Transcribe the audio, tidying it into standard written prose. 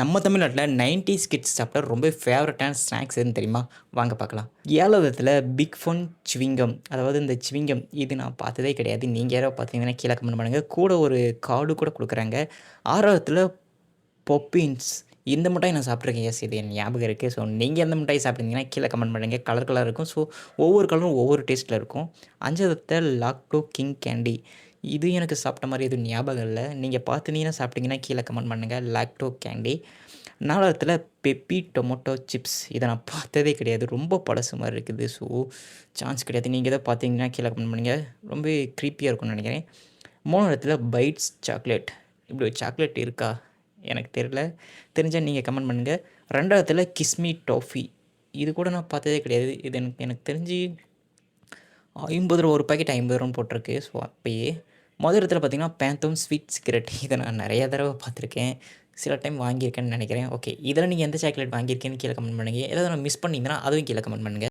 நம்ம தமிழ்நாட்டில 90ஸ் கிட்ஸ் சாப்பிட்ட ரொம்ப ஃபேவரட்டான ஸ்நாக்ஸ் எதுன்னு தெரியுமா? வாங்க பார்க்கலாம். 7வதுல பிக் ஃபன் சிவிங்கம். அதாவது இந்த சிவிங்கம் இது நான் பார்த்ததே கிடையாது. நீங்க யாராவது பார்த்தீங்கன்னா கீழ கமெண்ட் பண்ணுங்க. கூட ஒரு கார்டு கூட குடுக்குறாங்க. 6வதுல பொப்பின்ஸ். இந்த மிட்டாய் நான் சாப்பிட்டுருக்கேன். எஸ் இது என் ஞாபகம் இருக்கு. ஸோ நீங்க எந்த மிட்டாய் சாப்பிட்டீங்கன்னா கீழ கமெண்ட் பண்ணுங்க. கலர் கலரா இருக்கும். ஸோ ஒவ்வொரு கலரும் ஒவ்வொரு டேஸ்ட்ல இருக்கும். 5வதுல லாக்டோ கிங் கேண்டி. இது எனக்கு சாப்பிட்ட மாரி எதுவும் ஞாபகம் இல்ல. நீங்க பார்த்துனீங்கன்னா சாப்பிட்டீங்கன்னா கீழ கமெண்ட் பண்ணுங்க. Lacto candy. 4வதுல பெப்பி டொமேட்டோ சிப்ஸ். இத நான் பார்த்ததே கிடையாது. ரொம்ப பழசு மாரி இருக்குது. ஸோ சான்ஸ் கிடையாது. நீங்க எதாவது பார்த்தீங்கன்னா கீழ கமெண்ட் பண்ணுங்க. ரொம்ப க்ரீப்பியா இருக்கும்னு நெனைக்கிறேன். 3வதுல பைட்ஸ் சாக்லேட். இப்படி ஒரு சாக்லேட் இருக்கா? எனக்கு தெரியல. தெரிஞ்சா நீங்க கமெண்ட் பண்ணுங்க. 2வதுல கிஸ்மி டாஃபி. இது கூட நான் பார்த்ததே கிடையாது. இது எனக்கு எனக்கு தெரிஞ்சு ரூ. 50 ஒரு பாக்கெட் ரூ. 50 போட்டிருக்கு. ஸோ அப்பயே. மொத இடத்துல பார்த்தீங்கன்னா, பேந்தோம் ஸ்வீட் சிகரெட். இத நான் நெறைய தடவ பார்த்துருக்கேன். சில டைம் வாங்கியிருக்கேன்னு நெனைக்கிறேன். ஓகே. இதில நீங்க எந்த சாக்லேட் வாங்கியிருக்கீங்கன்னு கீழ கமெண்ட் பண்ணுங்க. ஏதாவது நான் மிஸ் பண்ணியிருந்தேன்னா, அதுவும் கீழ கமெண்ட் பண்ணுங்க.